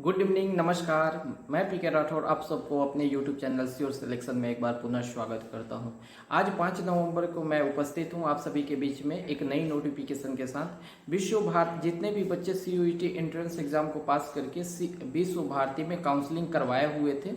Good evening, नमस्कार। मैं पीके राठौर आप सबको अपने यूट्यूब चैनल श्योर सिलेक्शन में एक बार पुनः स्वागत करता हूं। आज 5 नवंबर को मैं उपस्थित हूं आप सभी के बीच में एक नई नोटिफिकेशन के साथ। विश्व भारती जितने भी बच्चे सीयूईटी एंट्रेंस एग्जाम को पास करके विश्व भारती में काउंसलिंग करवाए हुए थे,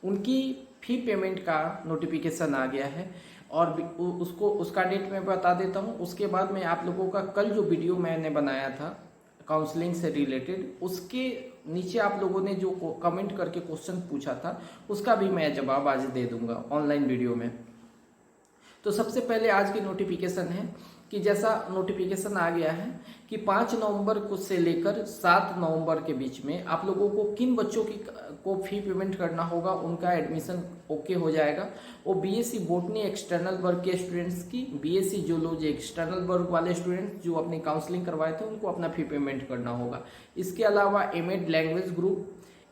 उनकी फी पेमेंट का नोटिफिकेशन आ गया है और उसका डेट मैं बता देता हूँ। उसके बाद में आप लोगों का कल जो वीडियो मैंने बनाया था काउंसलिंग से रिलेटेड, उसके नीचे आप लोगों ने जो कमेंट करके क्वेश्चन पूछा था उसका भी मैं जवाब आज दे दूंगा ऑनलाइन वीडियो में। तो सबसे पहले आज की नोटिफिकेशन है कि जैसा नोटिफिकेशन आ गया है कि 5 नवंबर को से लेकर 7 नवंबर के बीच में आप लोगों को किन बच्चों को फी पेमेंट करना होगा, उनका एडमिशन ओके हो जाएगा। वो बीएससी बॉटनी एक्सटर्नल वर्ग के स्टूडेंट्स की, बीएससी जूलॉजी एक्सटर्नल वर्ग वाले स्टूडेंट्स जो अपनी काउंसलिंग करवाए थे उनको अपना फी पेमेंट करना होगा। इसके अलावा MEd language group,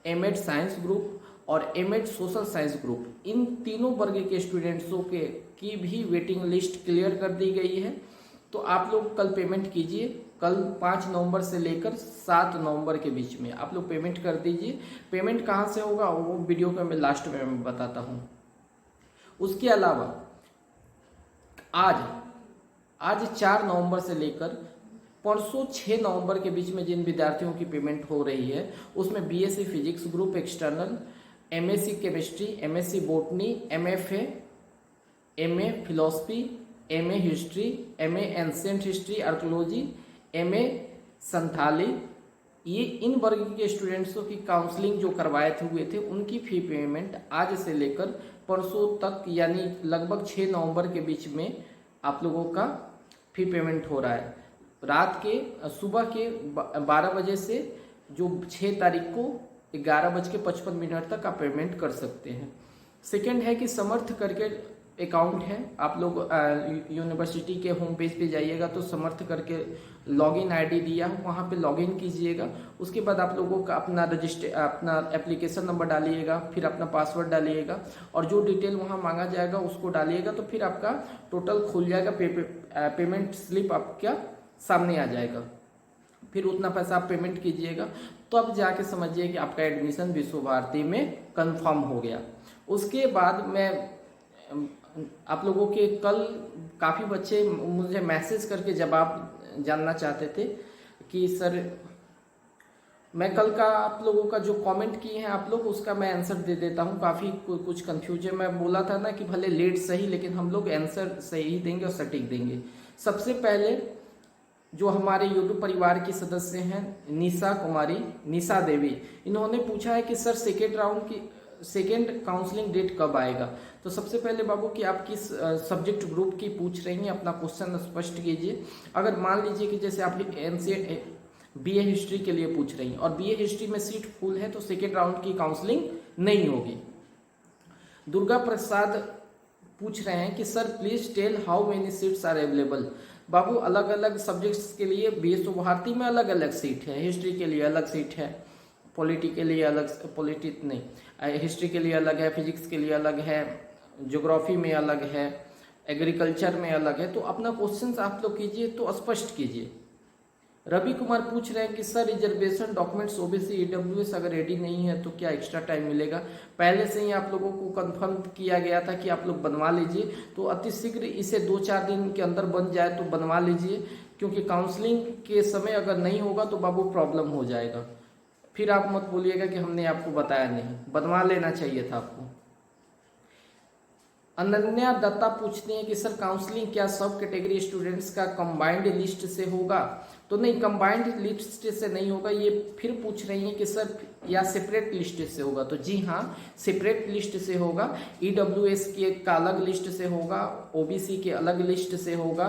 MEd science group और एमएड सोशल साइंस ग्रुप, इन तीनों वर्ग के स्टूडेंट्सों की भी वेटिंग लिस्ट क्लियर कर दी गई है। तो आप लोग कल पेमेंट कीजिए। कल 5 नवंबर से लेकर 7 नवंबर के बीच में आप लोग पेमेंट कर दीजिए। पेमेंट कहाँ से होगा वो वीडियो का मैं लास्ट में बताता हूँ। उसके अलावा आज 4 नवंबर से लेकर परसों 6 नवंबर के बीच में जिन विद्यार्थियों की पेमेंट हो रही है उसमें BSc physics group external, MSc chemistry, MSc botany, MFA, MA philosophy, MA history, MA ancient history archaeology, MA Santhali, ये इन वर्ग के स्टूडेंट्सों की काउंसलिंग जो करवाए हुए थे उनकी फी पेमेंट आज से लेकर परसों तक यानी लगभग 6 नवंबर के बीच में आप लोगों का फी पेमेंट हो रहा है। रात के सुबह के 12 बजे से जो 6 तारीख को 11:55 तक आप पेमेंट कर सकते हैं। सेकेंड है कि समर्थ करके अकाउंट है, आप लोग यूनिवर्सिटी के होम पेज पे जाइएगा तो समर्थ करके लॉगिन आईडी दिया है, वहाँ पे लॉगिन कीजिएगा। उसके बाद आप लोगों का अपना एप्लीकेशन नंबर डालिएगा, फिर अपना पासवर्ड डालिएगा और जो डिटेल वहाँ मांगा जाएगा उसको डालिएगा। तो फिर आपका टोटल खुल जाएगा, पेमेंट स्लिप आपका सामने आ जाएगा। फिर उतना पैसा आप पेमेंट कीजिएगा तो अब जाके समझिए कि आपका एडमिशन विश्व भारती में कंफर्म हो गया। उसके बाद मैं आप लोगों के कल काफ़ी बच्चे मुझे मैसेज करके जवाब जानना चाहते थे कि सर मैं कल का आप लोगों का जो कमेंट किए हैं आप लोग उसका मैं आंसर दे देता हूँ। काफ़ी कुछ कन्फ्यूजन, मैं बोला था ना कि भले लेट सही लेकिन हम लोग आंसर सही देंगे और सटीक देंगे। सबसे पहले जो हमारे यूट्यूब परिवार की सदस्य हैं निशा कुमारी, निशा देवी, इन्होंने पूछा है कि सर सेकेंड काउंसलिंग डेट कब आएगा। तो सबसे पहले बाबू कि आप किस सब्जेक्ट ग्रुप की पूछ रही हैं अपना क्वेश्चन स्पष्ट कीजिए। अगर मान लीजिए कि जैसे आप बीए हिस्ट्री के लिए पूछ रही हैं और बीए हिस्ट्री में सीट फुल है तो सेकेंड राउंड की काउंसलिंग नहीं होगी। दुर्गा प्रसाद पूछ रहे हैं कि sir please tell how many seats are available. बाबू अलग अलग सब्जेक्ट्स के लिए विश्व भारती में अलग अलग सीट है। हिस्ट्री के लिए अलग सीट है, पॉलिटी के लिए अलग, हिस्ट्री के लिए अलग है, फिजिक्स के लिए अलग है, ज्योग्राफी में अलग है, एग्रीकल्चर में अलग है। तो अपना क्वेश्चन आप लोग कीजिए तो स्पष्ट कीजिए। रवि कुमार पूछ रहे हैं कि sir reservation documents OBC EWS अगर रेडी नहीं है तो क्या एक्स्ट्रा टाइम मिलेगा। पहले से ही आप लोगों को कंफर्म किया गया था कि आप लोग बनवा लीजिए, तो अतिशीघ्र इसे 2-4 दिन के अंदर बन जाए तो बनवा लीजिए, क्योंकि काउंसलिंग के समय अगर नहीं होगा तो बाबू प्रॉब्लम हो जाएगा। फिर आप मत बोलिएगा कि हमने आपको बताया नहीं, बनवा लेना चाहिए था आपको। अनन्या दत्ता पूछती हैं कि सर काउंसलिंग क्या सब कैटेगरी स्टूडेंट्स का कंबाइंड लिस्ट से होगा। तो नहीं, कंबाइंड लिस्ट से नहीं होगा। ये फिर पूछ रही हैं कि सर या सेपरेट लिस्ट से होगा। तो जी हाँ, सेपरेट लिस्ट से होगा। ईडब्ल्यूएस के का अलग लिस्ट से होगा, ओबीसी के अलग लिस्ट से होगा,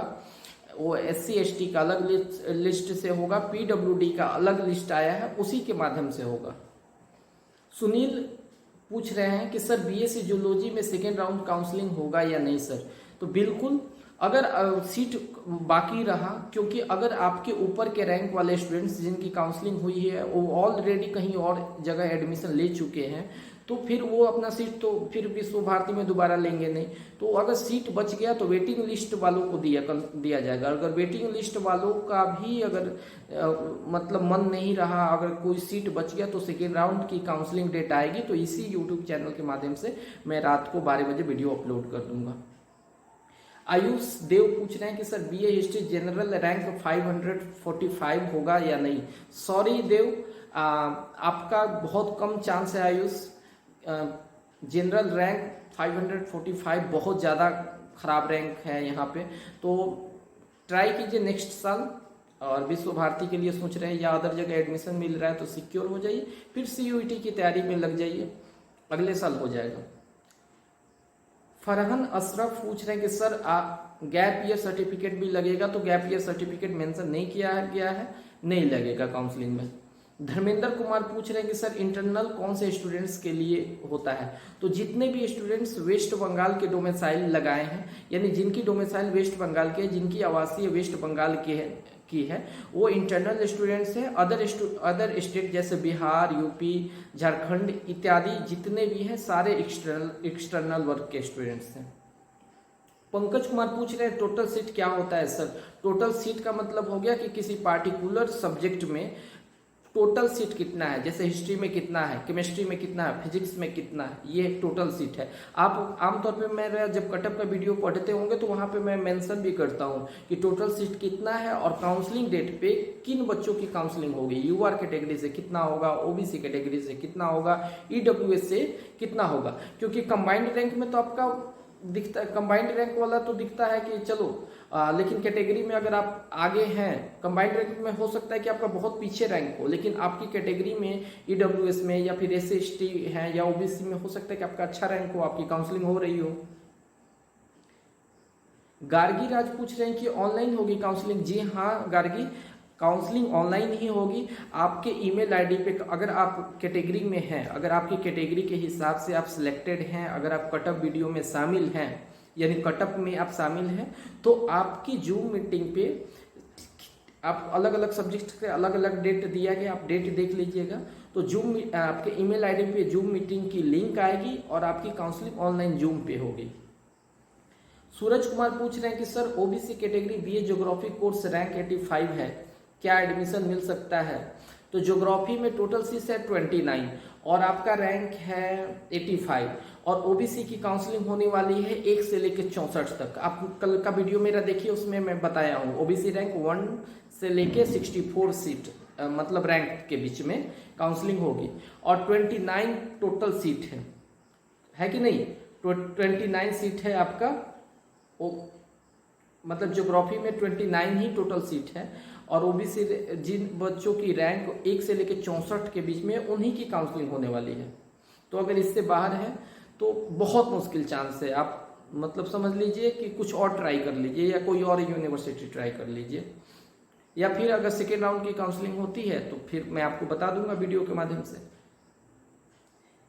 वो SC ST का अलग लिस्ट से होगा, PWD का अलग लिस्ट आया है उसी के माध्यम से होगा। सुनील पूछ रहे हैं कि सर बीएससी जूलॉजी में सेकेंड राउंड काउंसलिंग होगा या नहीं सर। तो बिल्कुल अगर सीट बाकी रहा, क्योंकि अगर आपके ऊपर के रैंक वाले स्टूडेंट्स जिनकी काउंसलिंग हुई है वो ऑलरेडी कहीं और जगह एडमिशन ले चुके हैं, तो फिर वो अपना सीट तो फिर विश्व भारती में दोबारा लेंगे नहीं। तो अगर सीट बच गया तो वेटिंग लिस्ट वालों को दिया जाएगा। अगर वेटिंग लिस्ट वालों का भी अगर मतलब मन नहीं रहा, अगर कोई सीट बच गया, तो सेकेंड राउंड की काउंसलिंग डेट आएगी, तो इसी यूट्यूब चैनल के माध्यम से मैं रात को 12 बजे वीडियो अपलोड कर दूंगा। आयुष देव पूछ रहे हैं कि sir BA history general rank 545 होगा या नहीं। सॉरी देव, आपका बहुत कम चांस है आयुष। जनरल रैंक 545 बहुत ज़्यादा खराब रैंक है यहाँ पे, तो ट्राई कीजिए नेक्स्ट साल। और विश्व भारती के लिए सोच रहे हैं या अदर जगह एडमिशन मिल रहा है तो सिक्योर हो जाइए, फिर सीयूईटी की तैयारी में लग जाइए, अगले साल हो जाएगा। फरहान अशरफ पूछ रहे हैं कि सर गैप ईयर सर्टिफिकेट भी लगेगा, तो गैप ईयर सर्टिफिकेट मेंशन नहीं किया गया है, नहीं लगेगा काउंसलिंग में। धर्मेंद्र कुमार पूछ रहे हैं कि सर इंटरनल कौन से स्टूडेंट्स के लिए होता है। तो जितने भी स्टूडेंट्स वेस्ट बंगाल के डोमिसाइल लगाए हैं, यानी जिनकी डोमिसाइल वेस्ट बंगाल के है, जिनकी आवासीय वेस्ट बंगाल की है, वो इंटरनल स्टूडेंट्स हैं। अदर स्टेट जैसे बिहार, यूपी, झारखंड इत्यादि जितने भी हैं सारे एक्सटर्नल वर्ग के स्टूडेंट्स हैं। पंकज कुमार पूछ रहे हैं टोटल सीट क्या होता है। सर टोटल सीट का मतलब हो गया कि किसी पार्टिकुलर सब्जेक्ट में टोटल सीट कितना है, जैसे हिस्ट्री में कितना है, केमिस्ट्री में कितना है, फिजिक्स में कितना है, ये टोटल सीट है। आप आमतौर पे मेरा जब कटअप का वीडियो पढ़ते होंगे तो वहाँ पे मैं मेंशन भी करता हूँ कि टोटल सीट कितना है और काउंसलिंग डेट पे किन बच्चों की काउंसलिंग होगी, यूआर कैटेगरी से कितना होगा, ओबीसी कैटेगरी से कितना होगा, ईडब्ल्यूएस से कितना होगा। क्योंकि कंबाइंड रैंक में तो आपका दिखता है, कंबाइंड रैंक वाला तो दिखता है कि चलो लेकिन कैटेगरी में अगर आप आगे हैं, कंबाइंड रैंक में हो सकता है कि आपका बहुत पीछे रैंक हो, लेकिन आपकी कैटेगरी में ईडब्ल्यूएस में या फिर SC/ST है या ओबीसी में हो सकता है कि आपका अच्छा रैंक हो, आपकी काउंसलिंग हो रही हो। गार्गी राज पूछ रहे हैं कि ऑनलाइन होगी काउंसलिंग। जी हाँ गार्गी, काउंसलिंग ऑनलाइन ही होगी। आपके ईमेल आईडी पे अगर आप कैटेगरी में हैं, अगर आपकी कैटेगरी के हिसाब से आप सिलेक्टेड हैं, अगर आप कटअप वीडियो में शामिल हैं, यानी कटअप में आप शामिल हैं, तो आपकी जूम मीटिंग पे आप अलग अलग सब्जेक्ट के अलग अलग डेट दिया गया, आप डेट देख लीजिएगा। तो जूम आपके ईमेल आईडी पे जूम मीटिंग की लिंक आएगी और आपकी काउंसलिंग ऑनलाइन जूम पे होगी। सूरज कुमार पूछ रहे हैं कि sir OBC category BA geography course rank 85 है, क्या एडमिशन मिल सकता है। तो ज्योग्राफी में टोटल सीट है 29 और आपका रैंक है 85 और ओबीसी की काउंसलिंग होने वाली है 1 से लेकर 64 तक। आप कल का वीडियो मेरा देखिए, उसमें मैं बताया हूँ ओबीसी रैंक 1 से लेकर 64 सीट मतलब रैंक के बीच में काउंसलिंग होगी और 29 टोटल सीट है कि नहीं। 29 सीट है आपका, मतलब ज्योग्राफी में 29 ही टोटल सीट है और ओबीसी जिन बच्चों की रैंक 1 से लेकर 64 के बीच में उन्हीं की काउंसलिंग होने वाली है। तो अगर इससे बाहर है तो बहुत मुश्किल चांस है, आप मतलब समझ लीजिए कि कुछ और ट्राई कर लीजिए या कोई और यूनिवर्सिटी ट्राई कर लीजिए, या फिर अगर सेकेंड राउंड की काउंसलिंग होती है तो फिर मैं आपको बता दूंगा वीडियो के माध्यम से।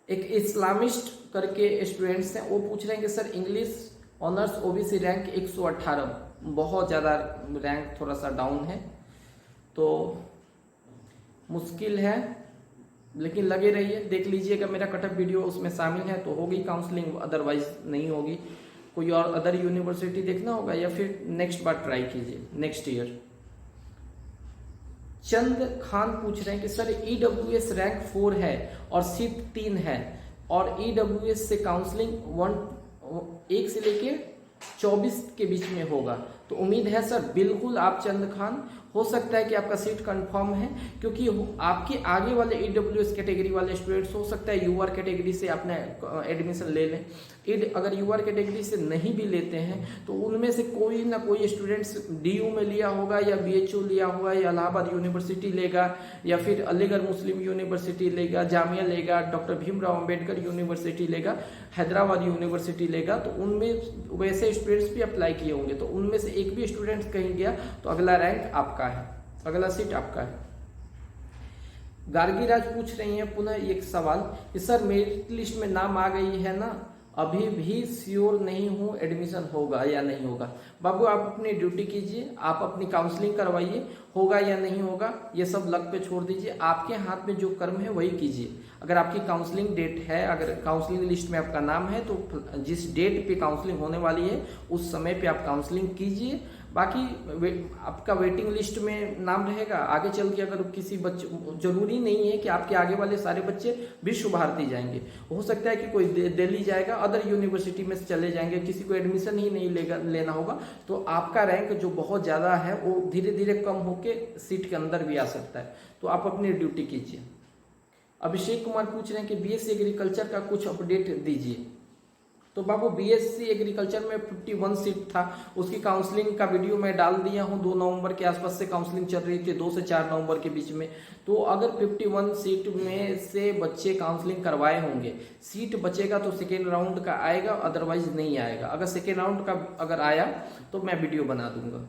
एक इस्लामिस्ट करके स्टूडेंट्स हैं, वो पूछ रहे हैं कि sir English honours OBC rank 118, बहुत ज़्यादा रैंक थोड़ा सा डाउन है, तो मुश्किल है, लेकिन लगे रहिए, देख लीजिएगा मेरा कटअप वीडियो, उसमें शामिल है तो होगी काउंसलिंग, अदरवाइज नहीं होगी। कोई और अदर यूनिवर्सिटी देखना होगा या फिर नेक्स्ट बार ट्राई कीजिए नेक्स्ट ईयर। चंद खान पूछ रहे हैं कि सर ईडब्ल्यूएस रैंक 4 है और सीट 3 है और ईडब्ल्यूएस से काउंसलिंग 1 से लेके 24 के बीच में होगा, तो उम्मीद है सर बिल्कुल आप चंद खान, हो सकता है कि आपका सीट कंफर्म है, क्योंकि आपके आगे वाले ईडब्ल्यूएस कैटेगरी वाले स्टूडेंट्स हो सकता है यूआर कैटेगरी से आपने एडमिशन ले लें। अगर यूआर कैटेगरी से नहीं भी लेते हैं तो उनमें से कोई ना कोई स्टूडेंट्स डीयू में लिया होगा या बीएचयू लिया होगा या इलाहाबाद यूनिवर्सिटी लेगा या फिर अलीगढ़ मुस्लिम यूनिवर्सिटी लेगा, जामिया लेगा, डॉक्टर भीमराव अम्बेडकर यूनिवर्सिटी लेगा, हैदराबाद यूनिवर्सिटी लेगा, तो उनमें वैसे स्टूडेंट्स भी अप्लाई किए होंगे, तो उनमें से एक भी स्टूडेंट्स कहीं गया तो अगला रैंक आपका है, अगला सीट आपका है। गार्गी राज पूछ रही हैं पुनः एक सवाल कि सर मेरिट लिस्ट में नाम आ गई है ना, अभी भी श्योर नहीं हूँ एडमिशन होगा या नहीं होगा। बाबू आप अपनी ड्यूटी कीजिए, आप अपनी काउंसलिंग करवाइए, होगा या नहीं होगा ये सब लक पे छोड़ दीजिए। आपके हाथ में जो कर्म है वही कीजिए। अगर आपकी काउंसलिंग डेट है, अगर काउंसलिंग लिस्ट में आपका नाम है तो जिस डेट पे काउंसलिंग होने वाली है उस समय पे आप काउंसलिंग कीजिए। बाकी आपका वेटिंग लिस्ट में नाम रहेगा। आगे चल के अगर किसी बच्चे, जरूरी नहीं है कि आपके आगे वाले सारे बच्चे विश्व भारती जाएंगे, हो सकता है कि कोई दिल्ली जाएगा, अदर यूनिवर्सिटी में चले जाएंगे, किसी को एडमिशन ही नहीं लेना होगा, तो आपका रैंक जो बहुत ज़्यादा है वो धीरे धीरे कम होके सीट के अंदर भी आ सकता है। तो आप अपनी ड्यूटी कीजिए। अभिषेक कुमार पूछ रहे हैं कि बीएससी एग्रीकल्चर का कुछ अपडेट दीजिए। तो बाबू बीएससी एग्रीकल्चर में 51 सीट था, उसकी काउंसलिंग का वीडियो मैं डाल दिया हूं। 2 नवंबर के आसपास से काउंसलिंग चल रही थी, 2 से 4 नवंबर के बीच में। तो अगर 51 सीट में से बच्चे काउंसलिंग करवाए होंगे, सीट बचेगा तो सेकेंड राउंड का आएगा, अदरवाइज नहीं आएगा। अगर सेकेंड राउंड का अगर आया तो मैं वीडियो बना दूंगा।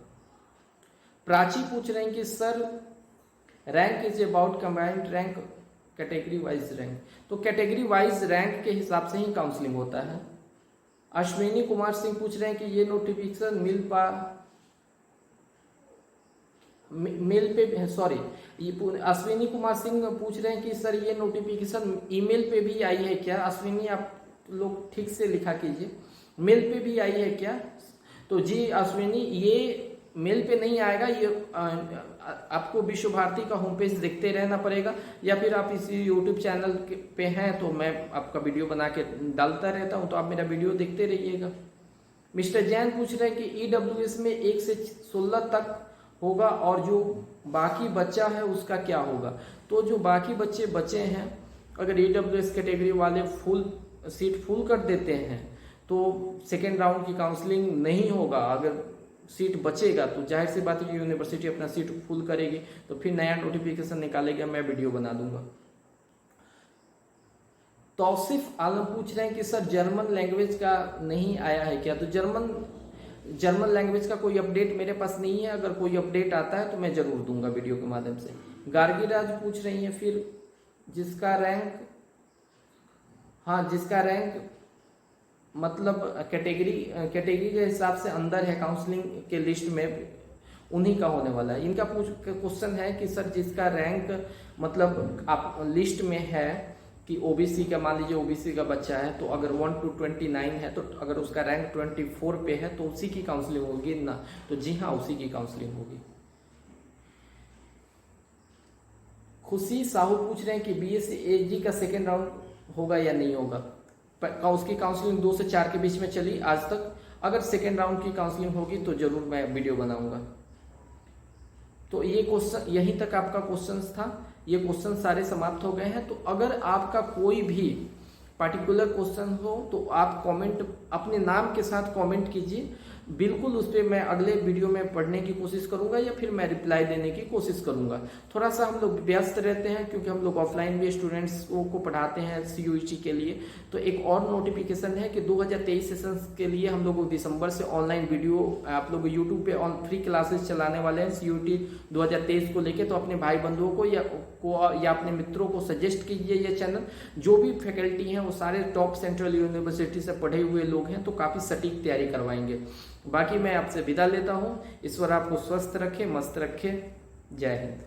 प्राची पूछ रहे हैं कि sir rank is about combined rank category wise rank. तो कैटेगरी वाइज रैंक के हिसाब से ही काउंसलिंग होता है। अश्विनी कुमार सिंह पूछ रहे हैं कि ये नोटिफिकेशन अश्विनी कुमार सिंह पूछ रहे हैं कि सर ये नोटिफिकेशन ईमेल पे भी आई है क्या। अश्विनी आप लोग ठीक से लिखा कीजिए, मेल पे भी आई है क्या। तो जी अश्विनी, ये मेल पे नहीं आएगा, ये आपको विश्व भारती का होम पेज देखते रहना पड़ेगा, या फिर आप इसी यूट्यूब चैनल पे हैं तो मैं आपका वीडियो बना के डालता रहता हूं, तो आप मेरा वीडियो देखते रहिएगा। मिस्टर जैन पूछ रहे हैं कि ईडब्ल्यूएस में 1 से 16 तक होगा और जो बाकी बच्चा है उसका क्या होगा। तो जो बाकी बच्चे बचे हैं, अगर ईडब्ल्यूएस कैटेगरी वाले सीट फुल कर देते हैं तो सेकेंड राउंड की काउंसलिंग नहीं होगा। अगर सीट बचेगा तो जाहिर सी बात है कि यूनिवर्सिटी अपना सीट फुल करेगी, तो फिर नया नोटिफिकेशन निकालेगा, मैं वीडियो बना दूंगा। तौसीफ आलम पूछ रहे हैं कि सर जर्मन लैंग्वेज का नहीं आया है क्या। तो जर्मन लैंग्वेज का कोई अपडेट मेरे पास नहीं है, अगर कोई अपडेट आता है तो मैं जरूर दूंगा वीडियो के माध्यम से। गार्गी राज पूछ रही है फिर जिसका रैंक मतलब कैटेगरी के हिसाब से अंदर है काउंसलिंग के लिस्ट में, उन्हीं का होने वाला है। इनका क्वेश्चन है कि सर जिसका रैंक मतलब आप लिस्ट में है कि ओबीसी का, मान लीजिए ओबीसी का बच्चा है, तो अगर 1 to 29 है, तो अगर उसका रैंक 24 पे है तो उसी की काउंसलिंग होगी ना। तो जी हाँ, उसी की काउंसलिंग होगी। खुशी साहू पूछ रहे हैं कि बीएससी एजी का सेकेंड राउंड होगा या नहीं होगा। उसकी काउंसलिंग 2 से 4 के बीच में चली आज तक। अगर सेकेंड राउंड की काउंसलिंग होगी तो जरूर मैं वीडियो बनाऊंगा। तो ये क्वेश्चन, यहीं तक आपका क्वेश्चंस था। ये क्वेश्चन सारे समाप्त हो गए हैं। तो अगर आपका कोई भी पार्टिकुलर क्वेश्चन हो तो आप कमेंट, अपने नाम के साथ कमेंट कीजिए, बिल्कुल उस पर मैं अगले वीडियो में पढ़ने की कोशिश करूंगा या फिर मैं रिप्लाई देने की कोशिश करूंगा। थोड़ा सा हम लोग व्यस्त रहते हैं क्योंकि हम लोग ऑफलाइन भी स्टूडेंट्स को पढ़ाते हैं सीयूईटी के लिए। तो एक और नोटिफिकेशन है कि 2023 सेशंस के लिए हम लोग दिसंबर से ऑनलाइन वीडियो आप लोग यूट्यूब पे फ्री क्लासेस चलाने वाले हैं सीयूईटी 2023 को लेके। तो अपने भाई बंधुओं को या अपने मित्रों को सजेस्ट कीजिए ये चैनल। जो भी फैकल्टी हैं वो सारे टॉप सेंट्रल यूनिवर्सिटी से पढ़े हुए लोग हैं, तो काफ़ी सटीक तैयारी करवाएंगे। बाकी मैं आपसे विदा लेता हूँ। ईश्वर आपको स्वस्थ रखे, मस्त रखे। जय हिंद।